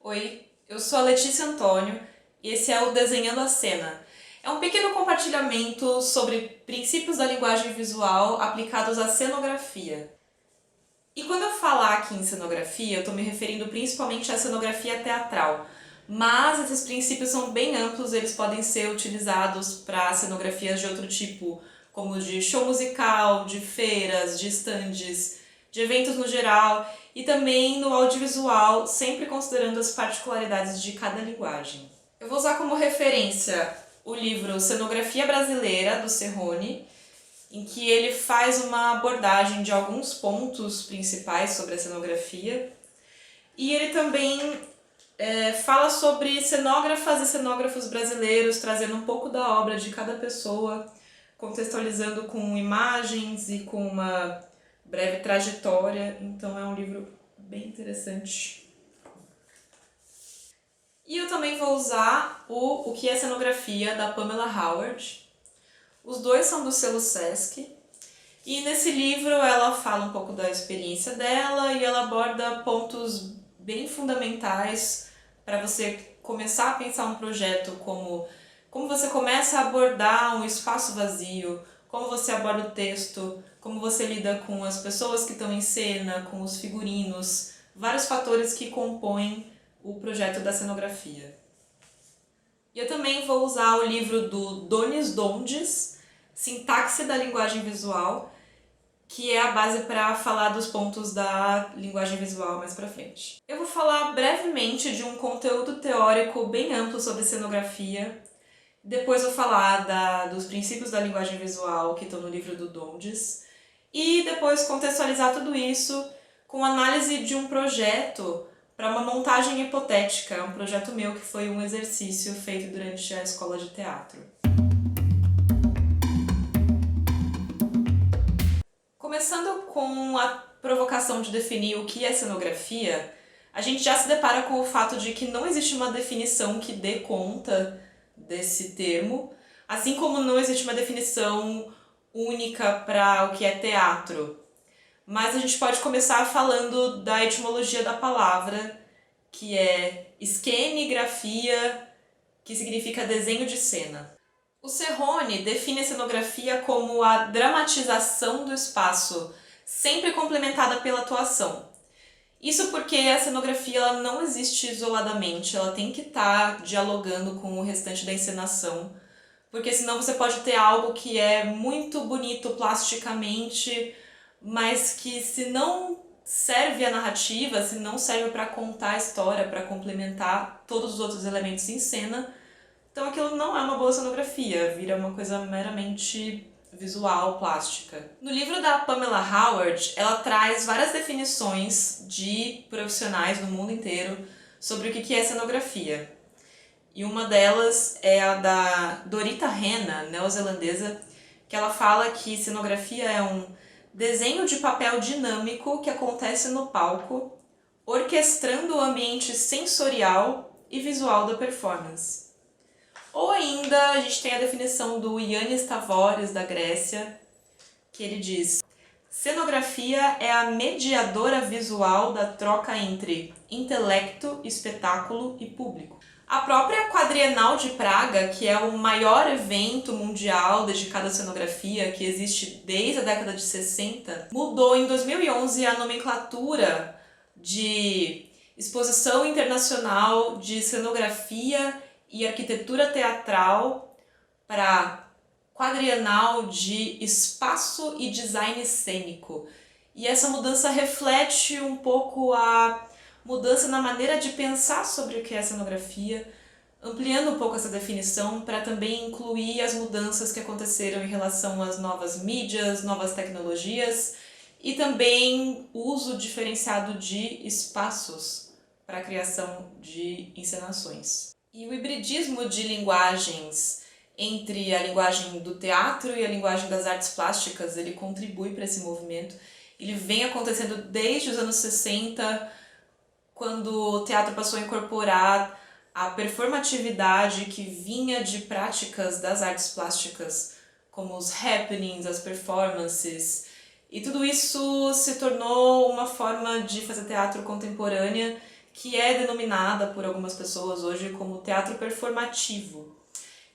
Oi, eu sou a Letícia Antônio e esse é o Desenhando a Cena. É um pequeno compartilhamento sobre princípios da linguagem visual aplicados à cenografia. E quando eu falar aqui em cenografia, eu estou me referindo principalmente à cenografia teatral, mas esses princípios são bem amplos, eles podem ser utilizados para cenografias de outro tipo, como de show musical, de feiras, de estandes, de eventos no geral, e também no audiovisual, sempre considerando as particularidades de cada linguagem. Eu vou usar como referência o livro Cenografia Brasileira, do Cerrone, em que ele faz uma abordagem de alguns pontos principais sobre a cenografia, e ele também fala sobre cenógrafas e cenógrafos brasileiros, trazendo um pouco da obra de cada pessoa, contextualizando com imagens e com uma breve trajetória, então é um livro bem interessante. E eu também vou usar o que é cenografia, da Pamela Howard. Os dois são do selo Sesc. E nesse livro ela fala um pouco da experiência dela e ela aborda pontos bem fundamentais para você começar a pensar um projeto, como você começa a abordar um espaço vazio, como você aborda o texto, como você lida com as pessoas que estão em cena, com os figurinos, vários fatores que compõem o projeto da cenografia. E eu também vou usar o livro do Donis Dondes, Sintaxe da Linguagem Visual, que é a base para falar dos pontos da linguagem visual mais para frente. Eu vou falar brevemente de um conteúdo teórico bem amplo sobre cenografia, depois vou falar dos princípios da linguagem visual que estão no livro do Dondes, e depois contextualizar tudo isso com análise de um projeto para uma montagem hipotética, um projeto meu que foi um exercício feito durante a escola de teatro. Começando com a provocação de definir o que é cenografia, a gente já se depara com o fato de que não existe uma definição que dê conta desse termo, assim como não existe uma definição única para o que é teatro. Mas a gente pode começar falando da etimologia da palavra, que é escenigrafia, que significa desenho de cena. O Cerrone define a cenografia como a dramatização do espaço, sempre complementada pela atuação. Isso porque a cenografia ela não existe isoladamente, ela tem que estar dialogando com o restante da encenação, porque senão você pode ter algo que é muito bonito plasticamente, mas que se não serve a narrativa, se não serve para contar a história, para complementar todos os outros elementos em cena, então aquilo não é uma boa cenografia, vira uma coisa meramente visual, plástica. No livro da Pamela Howard, ela traz várias definições de profissionais no mundo inteiro sobre o que é cenografia. E uma delas é a da Dorita Hena, neozelandesa, que ela fala que cenografia é um desenho de papel dinâmico que acontece no palco, orquestrando o ambiente sensorial e visual da performance. Ou ainda, a gente tem a definição do Yannis Tavores, da Grécia, que ele diz: cenografia é a mediadora visual da troca entre intelecto, espetáculo e público. A própria Quadrienal de Praga, que é o maior evento mundial dedicado à cenografia, que existe desde a década de 60, mudou em 2011 a nomenclatura de Exposição Internacional de Cenografia e Arquitetura Teatral para Quadrienal de Espaço e Design Cênico. E essa mudança reflete um pouco a mudança na maneira de pensar sobre o que é cenografia, ampliando um pouco essa definição para também incluir as mudanças que aconteceram em relação às novas mídias, novas tecnologias e também o uso diferenciado de espaços para a criação de encenações. E o hibridismo de linguagens entre a linguagem do teatro e a linguagem das artes plásticas, ele contribui para esse movimento. Ele vem acontecendo desde os anos 60, quando o teatro passou a incorporar a performatividade que vinha de práticas das artes plásticas, como os happenings, as performances. E tudo isso se tornou uma forma de fazer teatro contemporânea que é denominada por algumas pessoas hoje como teatro performativo.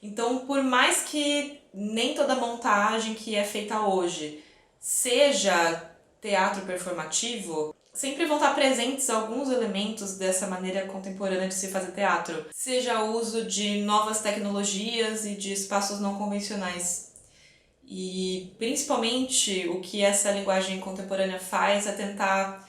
Então, por mais que nem toda montagem que é feita hoje seja teatro performativo, sempre vão estar presentes alguns elementos dessa maneira contemporânea de se fazer teatro. Seja o uso de novas tecnologias e de espaços não convencionais. E principalmente o que essa linguagem contemporânea faz é tentar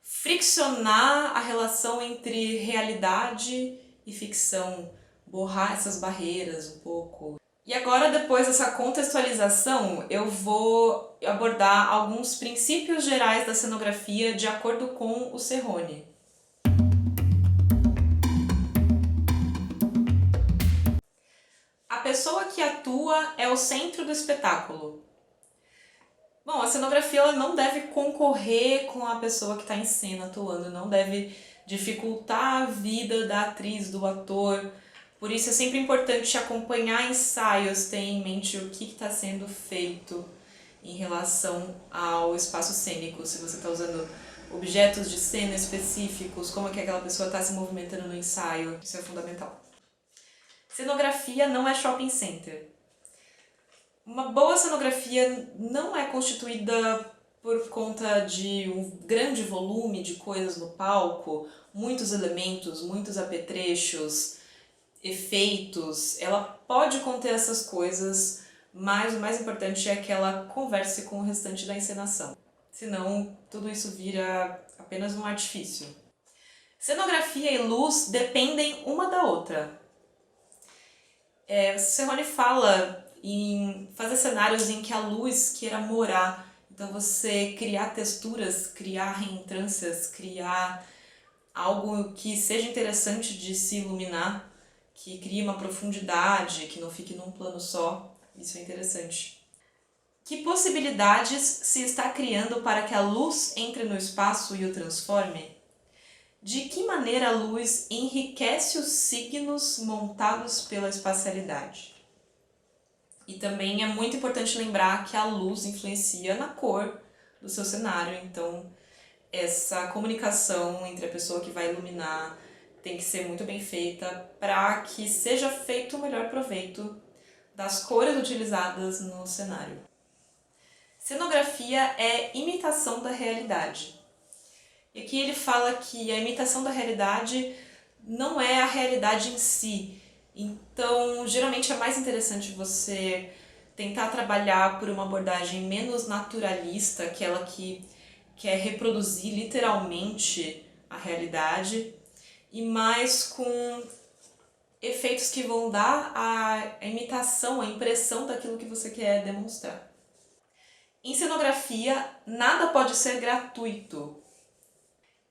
friccionar a relação entre realidade e ficção, borrar essas barreiras um pouco. E agora, depois dessa contextualização, eu vou abordar alguns princípios gerais da cenografia de acordo com o Cerrone. A pessoa que atua é o centro do espetáculo. Bom, a cenografia ela não deve concorrer com a pessoa que está em cena atuando, não deve dificultar a vida da atriz, do ator. Por isso é sempre importante acompanhar ensaios, ter em mente o que está sendo feito em relação ao espaço cênico. Se você está usando objetos de cena específicos, como é que aquela pessoa está se movimentando no ensaio, isso é fundamental. Cenografia não é shopping center. Uma boa cenografia não é constituída por conta de um grande volume de coisas no palco, muitos elementos, muitos apetrechos, efeitos. Ela pode conter essas coisas, mas o mais importante é que ela converse com o restante da encenação. Senão, tudo isso vira apenas um artifício. Cenografia e luz dependem uma da outra. Cerrone fala em fazer cenários em que a luz queira morar. Então você criar texturas, criar reentrâncias, criar algo que seja interessante de se iluminar, que crie uma profundidade, que não fique num plano só. Isso é interessante. Que possibilidades se está criando para que a luz entre no espaço e o transforme? De que maneira a luz enriquece os signos montados pela espacialidade? E também é muito importante lembrar que a luz influencia na cor do seu cenário, então essa comunicação entre a pessoa que vai iluminar tem que ser muito bem feita para que seja feito o melhor proveito das cores utilizadas no cenário. Cenografia é imitação da realidade. E aqui ele fala que a imitação da realidade não é a realidade em si. Então, geralmente é mais interessante você tentar trabalhar por uma abordagem menos naturalista, aquela que quer reproduzir literalmente a realidade, e mais com efeitos que vão dar a imitação, a impressão daquilo que você quer demonstrar. Em cenografia, nada pode ser gratuito.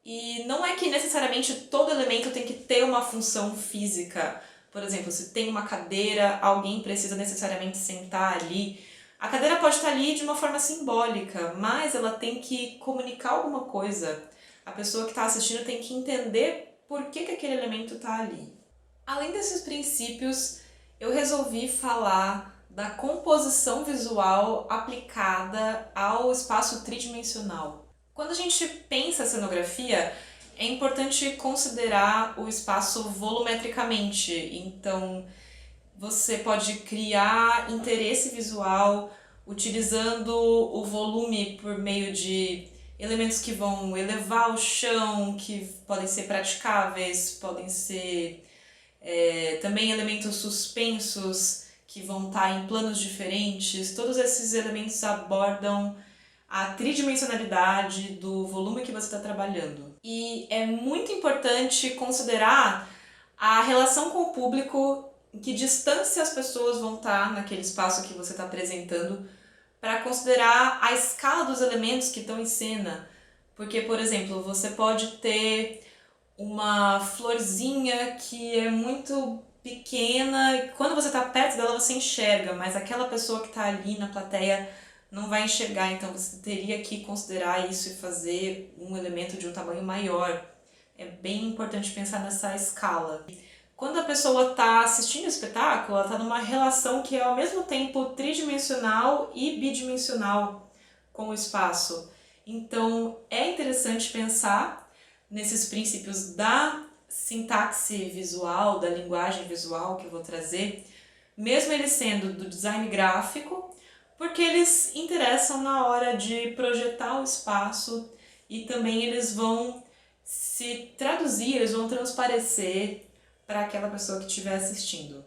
E não é que necessariamente todo elemento tem que ter uma função física. Por exemplo, se tem uma cadeira, alguém precisa necessariamente sentar ali. A cadeira pode estar ali de uma forma simbólica, mas ela tem que comunicar alguma coisa. A pessoa que está assistindo tem que entender por que aquele elemento está ali. Além desses princípios, eu resolvi falar da composição visual aplicada ao espaço tridimensional. Quando a gente pensa a cenografia, é importante considerar o espaço volumetricamente. Então, você pode criar interesse visual utilizando o volume por meio de elementos que vão elevar o chão, que podem ser praticáveis, podem ser também elementos suspensos que vão estar em planos diferentes. Todos esses elementos abordam a tridimensionalidade do volume que você está trabalhando. E é muito importante considerar a relação com o público, em que distância as pessoas vão estar naquele espaço que você está apresentando, para considerar a escala dos elementos que estão em cena. Porque, por exemplo, você pode ter uma florzinha que é muito pequena e quando você está perto dela você enxerga, mas aquela pessoa que está ali na plateia não vai enxergar, então você teria que considerar isso e fazer um elemento de um tamanho maior. É bem importante pensar nessa escala. Quando a pessoa está assistindo o espetáculo, ela está numa relação que é ao mesmo tempo tridimensional e bidimensional com o espaço. Então é interessante pensar nesses princípios da sintaxe visual, da linguagem visual que eu vou trazer, mesmo eles sendo do design gráfico, porque eles interessam na hora de projetar o espaço e também eles vão se traduzir, eles vão transparecer para aquela pessoa que estiver assistindo.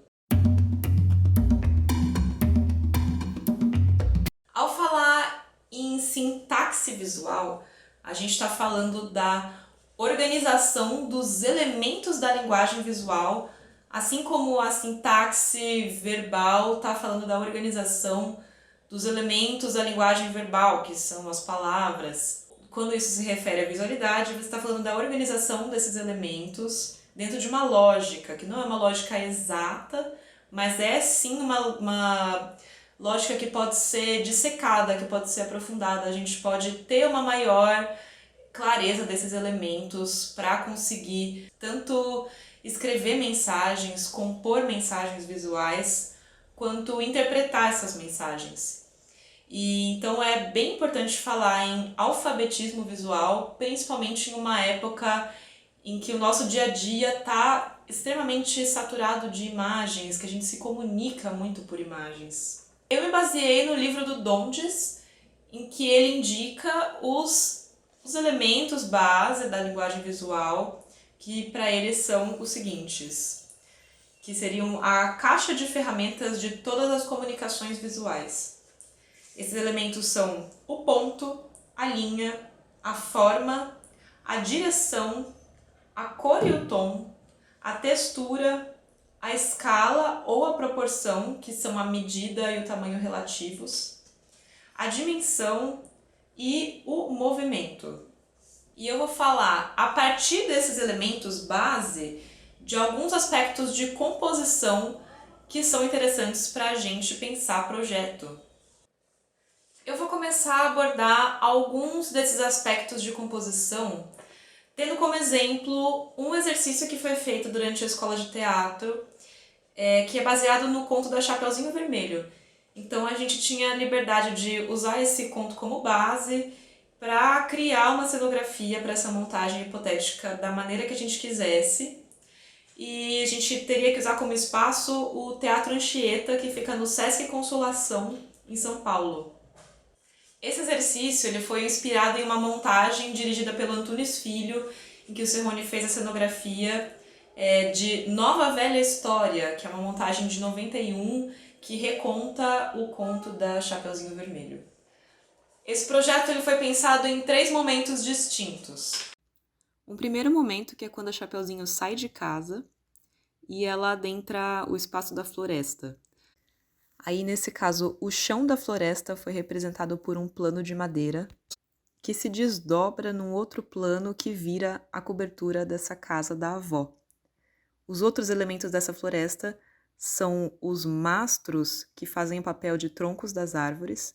Ao falar em sintaxe visual, a gente está falando da organização dos elementos da linguagem visual, assim como a sintaxe verbal está falando da organização dos elementos da linguagem verbal, que são as palavras. Quando isso se refere à visualidade, você está falando da organização desses elementos dentro de uma lógica, que não é uma lógica exata, mas é sim uma lógica que pode ser dissecada, que pode ser aprofundada. A gente pode ter uma maior clareza desses elementos para conseguir tanto escrever mensagens, compor mensagens visuais, quanto interpretar essas mensagens. E então é bem importante falar em alfabetismo visual, principalmente em uma época em que o nosso dia a dia está extremamente saturado de imagens, que a gente se comunica muito por imagens. Eu me baseei no livro do Dondes, em que ele indica os elementos base da linguagem visual, que para ele são os seguintes, que seriam a caixa de ferramentas de todas as comunicações visuais. Esses elementos são o ponto, a linha, a forma, a direção, a cor e o tom, a textura, a escala ou a proporção, que são a medida e o tamanho relativos, a dimensão e o movimento. E eu vou falar, a partir desses elementos base, de alguns aspectos de composição que são interessantes para a gente pensar projeto. Eu vou começar a abordar alguns desses aspectos de composição, tendo como exemplo um exercício que foi feito durante a escola de teatro, que é baseado no conto da Chapeuzinho Vermelho. Então a gente tinha a liberdade de usar esse conto como base para criar uma cenografia para essa montagem hipotética da maneira que a gente quisesse. E a gente teria que usar como espaço o Teatro Anchieta, que fica no Sesc Consolação, em São Paulo. Esse exercício ele foi inspirado em uma montagem dirigida pelo Antunes Filho, em que o Serrone fez a cenografia de Nova Velha História, que é uma montagem de 91 que reconta o conto da Chapeuzinho Vermelho. Esse projeto ele foi pensado em 3 momentos distintos. Um primeiro momento, que é quando a Chapeuzinho sai de casa e ela adentra o espaço da floresta. Aí, nesse caso, o chão da floresta foi representado por um plano de madeira que se desdobra num outro plano que vira a cobertura dessa casa da avó. Os outros elementos dessa floresta são os mastros, que fazem o papel de troncos das árvores,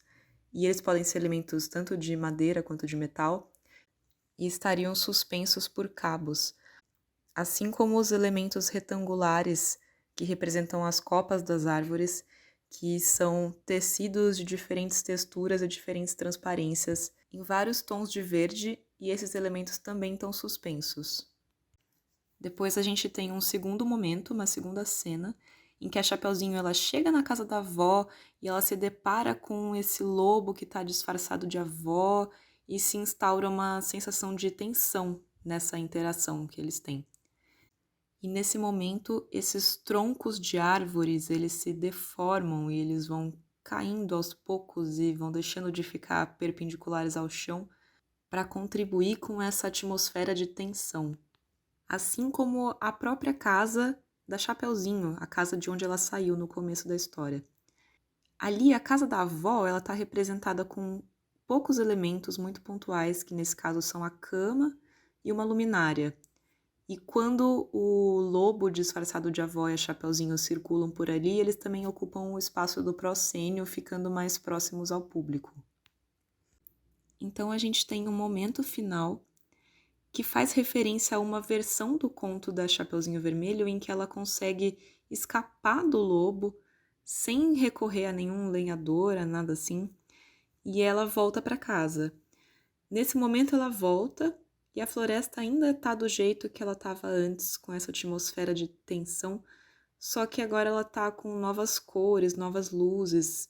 e eles podem ser elementos tanto de madeira quanto de metal, e estariam suspensos por cabos, assim como os elementos retangulares que representam as copas das árvores, que são tecidos de diferentes texturas e diferentes transparências, em vários tons de verde, e esses elementos também estão suspensos. Depois a gente tem um segundo momento, uma segunda cena, em que a Chapeuzinho ela chega na casa da avó e ela se depara com esse lobo que está disfarçado de avó e se instaura uma sensação de tensão nessa interação que eles têm. E nesse momento, esses troncos de árvores, eles se deformam e eles vão caindo aos poucos e vão deixando de ficar perpendiculares ao chão para contribuir com essa atmosfera de tensão. Assim como a própria casa da Chapeuzinho, a casa de onde ela saiu no começo da história. Ali, a casa da avó, ela está representada com poucos elementos muito pontuais, que nesse caso são a cama e uma luminária. E quando o lobo disfarçado de avó e a Chapeuzinho circulam por ali, eles também ocupam o espaço do proscênio, ficando mais próximos ao público. Então a gente tem um momento final que faz referência a uma versão do conto da Chapeuzinho Vermelho em que ela consegue escapar do lobo sem recorrer a nenhum lenhador, a nada assim, e ela volta para casa. Nesse momento ela volta e a floresta ainda está do jeito que ela estava antes, com essa atmosfera de tensão, só que agora ela está com novas cores, novas luzes,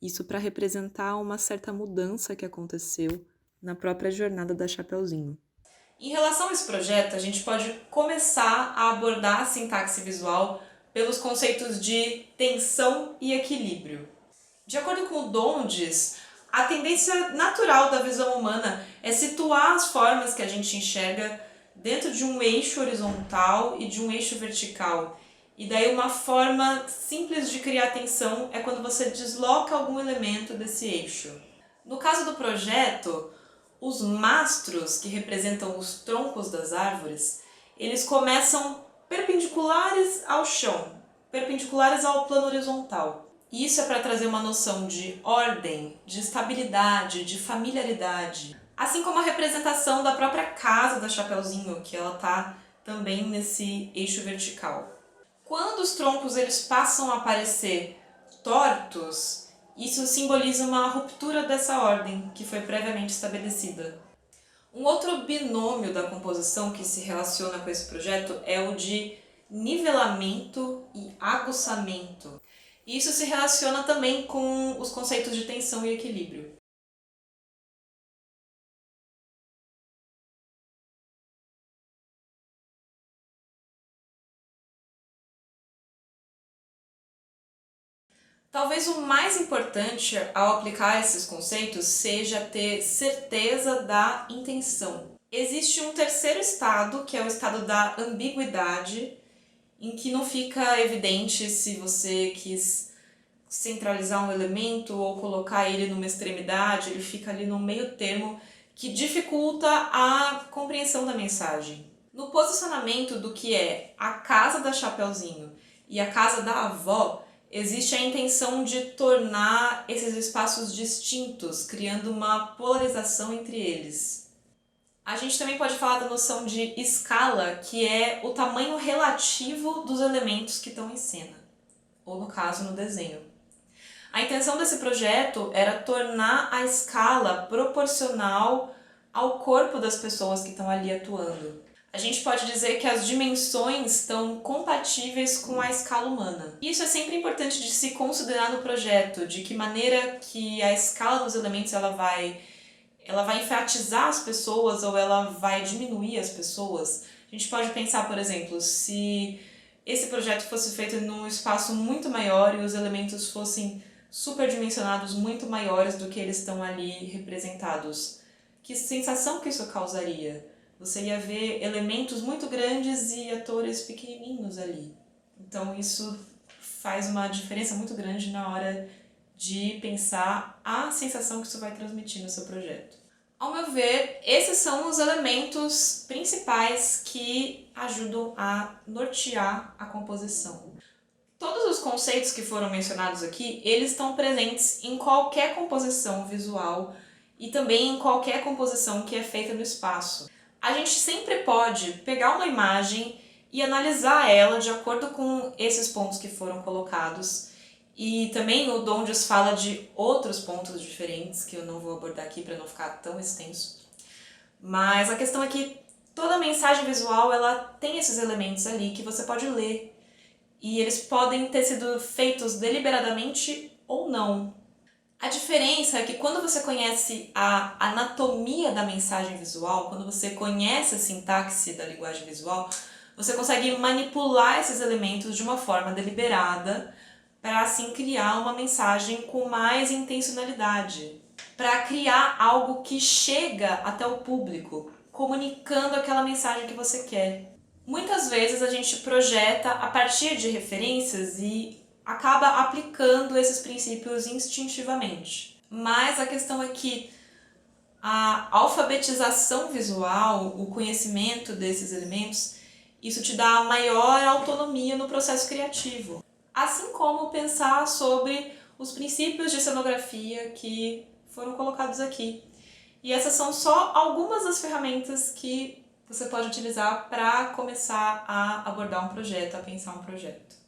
isso para representar uma certa mudança que aconteceu na própria jornada da Chapeuzinho. Em relação a esse projeto, a gente pode começar a abordar a sintaxe visual pelos conceitos de tensão e equilíbrio. De acordo com o Dondes, a tendência natural da visão humana é situar as formas que a gente enxerga dentro de um eixo horizontal e de um eixo vertical. E daí uma forma simples de criar tensão é quando você desloca algum elemento desse eixo. No caso do projeto, os mastros, que representam os troncos das árvores, eles começam perpendiculares ao chão, perpendiculares ao plano horizontal. E isso é para trazer uma noção de ordem, de estabilidade, de familiaridade. Assim como a representação da própria casa da Chapeuzinho, que ela está também nesse eixo vertical. Quando os troncos eles passam a aparecer tortos, isso simboliza uma ruptura dessa ordem que foi previamente estabelecida. Um outro binômio da composição que se relaciona com esse projeto é o de nivelamento e aguçamento. Isso se relaciona também com os conceitos de tensão e equilíbrio. Talvez o mais importante ao aplicar esses conceitos seja ter certeza da intenção. Existe um terceiro estado, que é o estado da ambiguidade, em que não fica evidente se você quis centralizar um elemento ou colocar ele numa extremidade, ele fica ali no meio termo que dificulta a compreensão da mensagem. No posicionamento do que é a casa da Chapeuzinho e a casa da avó, existe a intenção de tornar esses espaços distintos, criando uma polarização entre eles. A gente também pode falar da noção de escala, que é o tamanho relativo dos elementos que estão em cena, ou no caso, no desenho. A intenção desse projeto era tornar a escala proporcional ao corpo das pessoas que estão ali atuando. A gente pode dizer que as dimensões estão compatíveis com a escala humana. Isso é sempre importante de se considerar no projeto, de que maneira que a escala dos elementos ela vai enfatizar as pessoas ou ela vai diminuir as pessoas. A gente pode pensar, por exemplo, se esse projeto fosse feito num espaço muito maior e os elementos fossem superdimensionados muito maiores do que eles estão ali representados. Que sensação que isso causaria? Você ia ver elementos muito grandes e atores pequenininhos ali. Então isso faz uma diferença muito grande na hora de pensar a sensação que isso vai transmitir no seu projeto. Ao meu ver, esses são os elementos principais que ajudam a nortear a composição. Todos os conceitos que foram mencionados aqui, eles estão presentes em qualquer composição visual e também em qualquer composição que é feita no espaço. A gente sempre pode pegar uma imagem e analisar ela de acordo com esses pontos que foram colocados. E também o Dondius fala de outros pontos diferentes, que eu não vou abordar aqui para não ficar tão extenso. Mas a questão é que toda mensagem visual ela tem esses elementos ali que você pode ler. E eles podem ter sido feitos deliberadamente ou não. A diferença é que quando você conhece a anatomia da mensagem visual, quando você conhece a sintaxe da linguagem visual, você consegue manipular esses elementos de uma forma deliberada para assim criar uma mensagem com mais intencionalidade, para criar algo que chega até o público, comunicando aquela mensagem que você quer. Muitas vezes a gente projeta a partir de referências e acaba aplicando esses princípios instintivamente. Mas a questão é que a alfabetização visual, o conhecimento desses elementos, isso te dá maior autonomia no processo criativo. Assim como pensar sobre os princípios de cenografia que foram colocados aqui. E essas são só algumas das ferramentas que você pode utilizar para começar a abordar um projeto, a pensar um projeto.